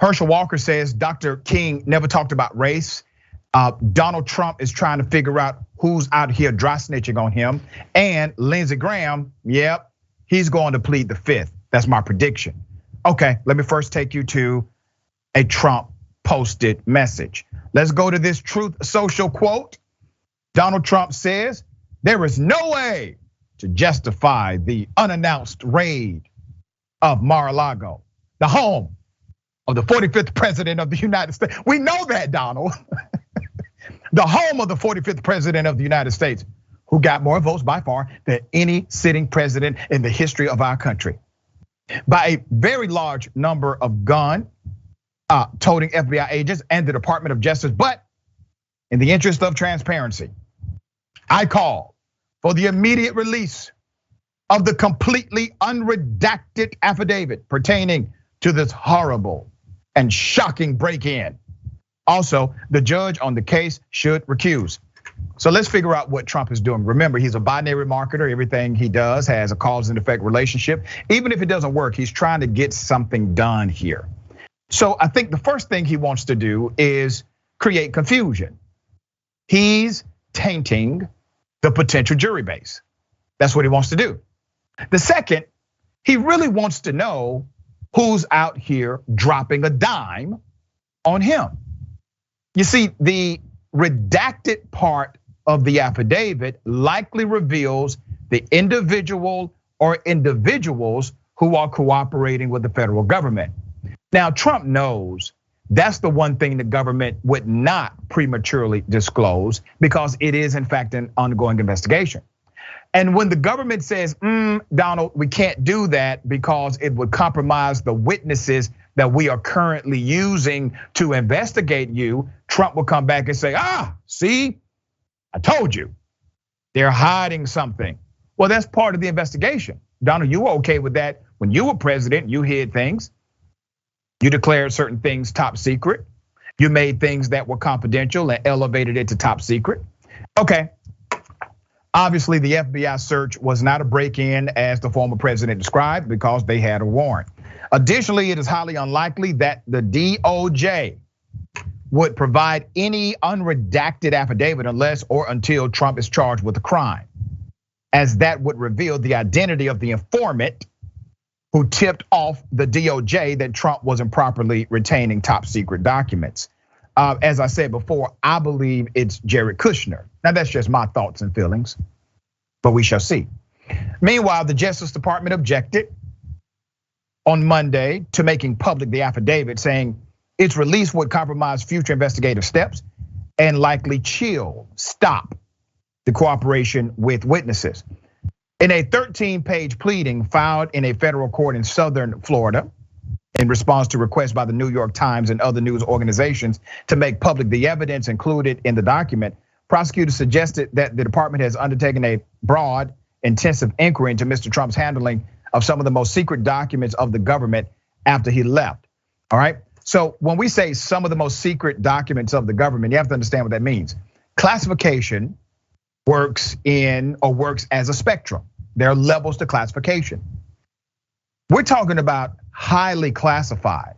Herschel Walker says Dr. King never talked about race. Donald Trump is trying to figure out who's out here dry snitching on him. And Lindsey Graham, yep, he's going to plead the fifth. That's my prediction. Okay, let me first take you to a Trump posted message. Let's go to this Truth Social quote. Donald Trump says, there is no way to justify the unannounced raid of Mar-a-Lago, the home of the 45th president of the United States. We know that, Donald. The home of the 45th president of the United States, who got more votes by far than any sitting president in the history of our country. By a very large number of gun toting FBI agents and the Department of Justice. But in the interest of transparency, I call for the immediate release of the completely unredacted affidavit pertaining to this horrible and shocking break-in. Also, the judge on the case should recuse. So let's figure out what Trump is doing. Remember, he's a binary marketer. Everything he does has a cause and effect relationship. Even if it doesn't work, he's trying to get something done here. So I think the first thing he wants to do is create confusion. He's tainting the potential jury base. That's what he wants to do. The second, he really wants to know who's out here dropping a dime on him. You see, the redacted part of the affidavit likely reveals the individual or individuals who are cooperating with the federal government. Now, Trump knows that's the one thing the government would not prematurely disclose because it is in fact an ongoing investigation. And when the government says, Donald, we can't do that because it would compromise the witnesses that we are currently using to investigate you, Trump will come back and say, see, I told you, they're hiding something. Well, that's part of the investigation. Donald, you were okay with that when you were president, you hid things. You declared certain things top secret. You made things that were confidential and elevated it to top secret. Okay. Obviously, the FBI search was not a break-in as the former president described because they had a warrant. Additionally, it is highly unlikely that the DOJ would provide any unredacted affidavit unless or until Trump is charged with a crime, as that would reveal the identity of the informant who tipped off the DOJ that Trump was improperly retaining top secret documents. As I said before, I believe it's Jared Kushner. Now that's just my thoughts and feelings, but we shall see. Meanwhile, the Justice Department objected on Monday to making public the affidavit, saying its release would compromise future investigative steps and likely stop the cooperation with witnesses. In a 13-page pleading filed in a federal court in Southern Florida, in response to requests by the New York Times and other news organizations to make public the evidence included in the document, prosecutors suggested that the department has undertaken a broad, intensive inquiry into Mr. Trump's handling of some of the most secret documents of the government after he left. All right. So when we say some of the most secret documents of the government, you have to understand what that means. Classification works as a spectrum. There are levels to classification. We're talking about highly classified.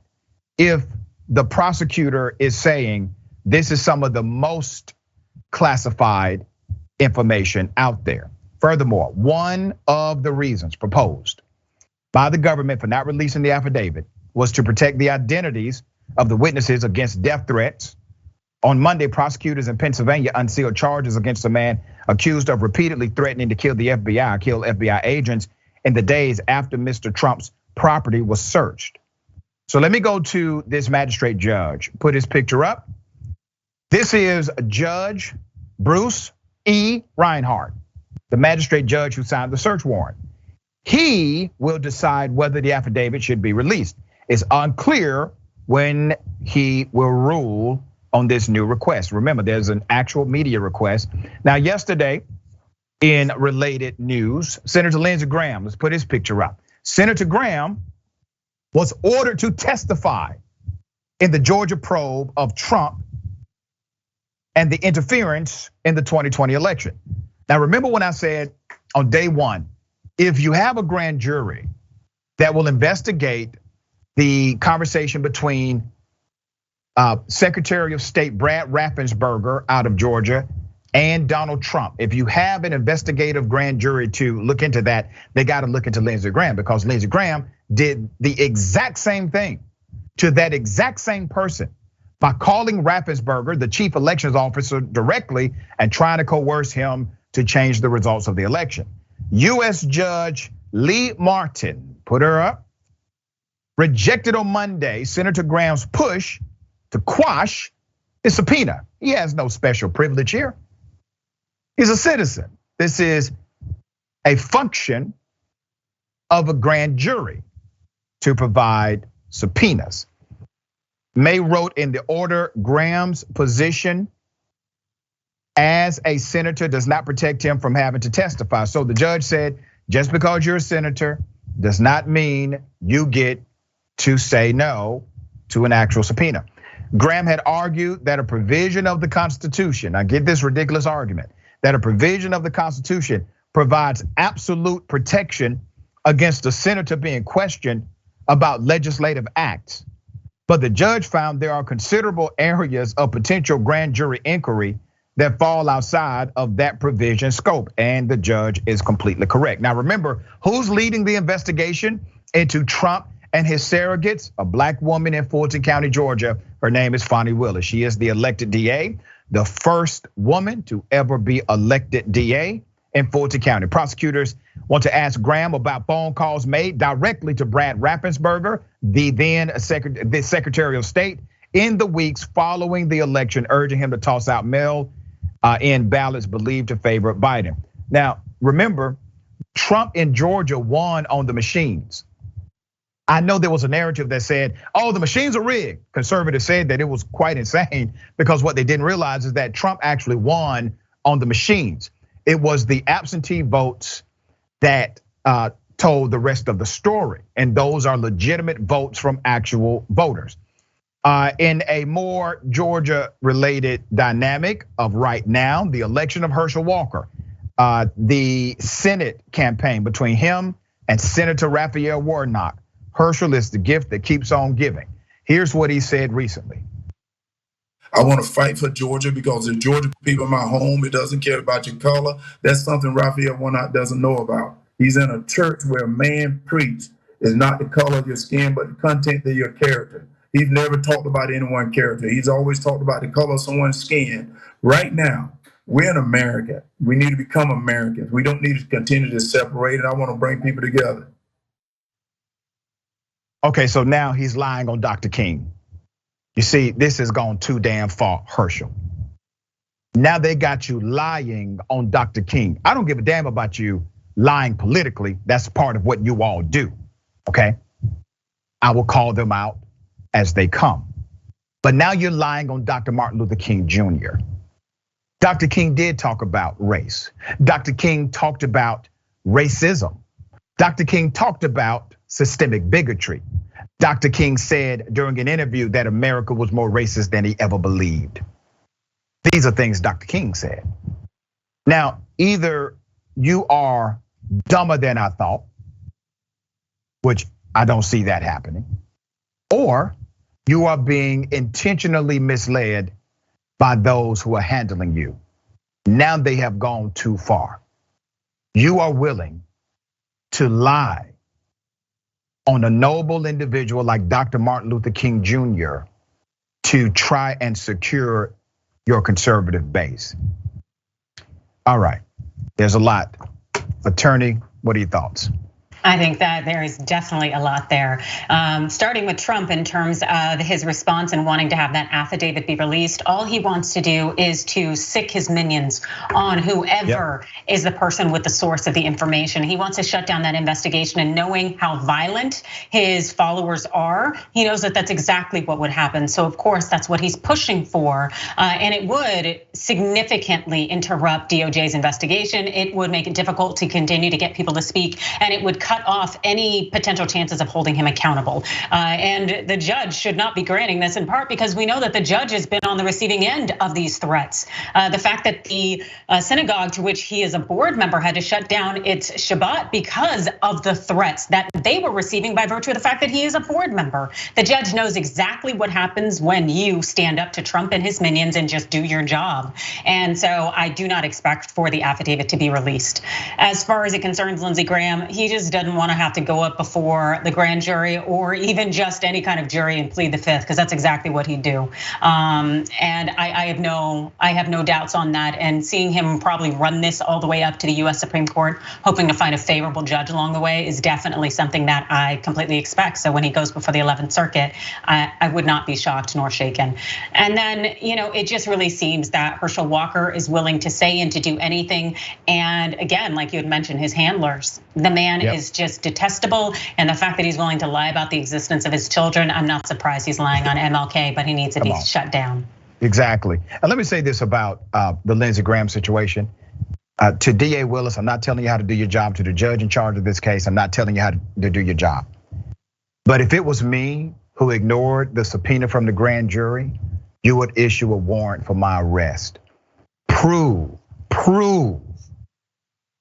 If the prosecutor is saying this is some of the most classified information out there. Furthermore, one of the reasons proposed by the government for not releasing the affidavit was to protect the identities of the witnesses against death threats. On Monday, prosecutors in Pennsylvania unsealed charges against a man accused of repeatedly threatening to kill FBI agents in the days after Mr. Trump's property was searched. So let me go to this magistrate judge, put his picture up. This is Judge Bruce E. Reinhardt, the magistrate judge who signed the search warrant. He will decide whether the affidavit should be released. It's unclear when he will rule on this new request. Remember, there's an actual media request. Now, yesterday, in related news, Senator Lindsey Graham, let's put his picture up. Senator Graham was ordered to testify in the Georgia probe of Trump and the interference in the 2020 election. Now, remember when I said on day one, if you have a grand jury that will investigate the conversation between Secretary of State Brad Raffensperger out of Georgia and Donald Trump. If you have an investigative grand jury to look into that, they got to look into Lindsey Graham, because Lindsey Graham did the exact same thing to that exact same person by calling Raffensperger, the chief elections officer, directly and trying to coerce him to change the results of the election. US Judge Lee Martin, put her up, rejected on Monday Senator Graham's push to quash the subpoena. He has no special privilege here. He's a citizen. This is a function of a grand jury to provide subpoenas. May wrote in the order, Graham's position as a senator does not protect him from having to testify. So the judge said, just because you're a senator does not mean you get to say no to an actual subpoena. Graham had argued that a provision of the Constitution, I get this ridiculous argument, that a provision of the Constitution provides absolute protection against a senator being questioned about legislative acts. But the judge found there are considerable areas of potential grand jury inquiry that fall outside of that provision scope, and the judge is completely correct. Now remember, who's leading the investigation into Trump and his surrogates? A black woman in Fulton County, Georgia. Her name is Fonnie Willis. She is the elected DA, the first woman to ever be elected DA in Fulton County. Prosecutors want to ask Graham about phone calls made directly to Brad Raffensperger, the then Secretary of State, in the weeks following the election, urging him to toss out mail-in ballots believed to favor Biden. Now, remember, Trump in Georgia won on the machines. I know there was a narrative that said, the machines are rigged. Conservatives said that it was quite insane, because what they didn't realize is that Trump actually won on the machines. It was the absentee votes that told the rest of the story, and those are legitimate votes from actual voters. In a more Georgia-related dynamic of right now, the election of Herschel Walker, the Senate campaign between him and Senator Raphael Warnock. Herschel is the gift that keeps on giving. Here's what he said recently. I want to fight for Georgia because the Georgia people are my home. It doesn't care about your color. That's something Raphael Warnock doesn't know about. He's in a church where man preached is not the color of your skin, but the content of your character. He's never talked about anyone's character. He's always talked about the color of someone's skin. Right now, we're in America. We need to become Americans. We don't need to continue to separate, and I want to bring people together. Okay, so now he's lying on Dr. King. You see, this has gone too damn far, Herschel. Now they got you lying on Dr. King. I don't give a damn about you lying politically. That's part of what you all do, okay? I will call them out as they come. But now you're lying on Dr. Martin Luther King Jr. Dr. King did talk about race. Dr. King talked about racism. Dr. King talked about systemic bigotry. Dr. King said during an interview that America was more racist than he ever believed. These are things Dr. King said. Now, either you are dumber than I thought, which I don't see that happening, or you are being intentionally misled by those who are handling you. Now they have gone too far. You are willing to lie on a noble individual like Dr. Martin Luther King Jr. to try and secure your conservative base. All right, there's a lot. Attorney, what are your thoughts? I think that there is definitely a lot there. Starting with Trump in terms of his response and wanting to have that affidavit be released, all he wants to do is to sic his minions on whoever is the person with the source of the information. He wants to shut down that investigation, and knowing how violent his followers are, he knows that that's exactly what would happen. So of course, that's what he's pushing for. And it would significantly interrupt DOJ's investigation. It would make it difficult to continue to get people to speak, and it would cut cut off any potential chances of holding him accountable. And the judge should not be granting this, in part because we know that the judge has been on the receiving end of these threats. The fact that the synagogue to which he is a board member had to shut down its Shabbat because of the threats that they were receiving by virtue of the fact that he is a board member. The judge knows exactly what happens when you stand up to Trump and his minions and just do your job. And so I do not expect for the affidavit to be released. As far as it concerns Lindsey Graham, he just doesn't want to have to go up before the grand jury or even just any kind of jury and plead the fifth, because that's exactly what he'd do. And I have no doubts on that. And seeing him probably run this all the way up to the US Supreme Court, hoping to find a favorable judge along the way, is definitely something that I completely expect. So when he goes before the 11th Circuit, I would not be shocked nor shaken. And then, it just really seems that Herschel Walker is willing to say and to do anything. And again, like you had mentioned, his handlers, the man is just detestable. And the fact that he's willing to lie about the existence of his children, I'm not surprised he's lying on MLK, but he needs to be shut down. Exactly. And let me say this about the Lindsey Graham situation. To DA Willis, I'm not telling you how to do your job. To the judge in charge of this case, I'm not telling you how to do your job. But if it was me who ignored the subpoena from the grand jury, you would issue a warrant for my arrest. Prove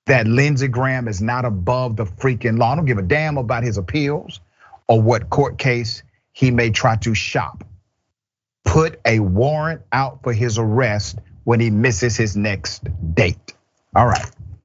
that Lindsey Graham is not above the freaking law. I don't give a damn about his appeals or what court case he may try to shop. Put a warrant out for his arrest when he misses his next date. All right.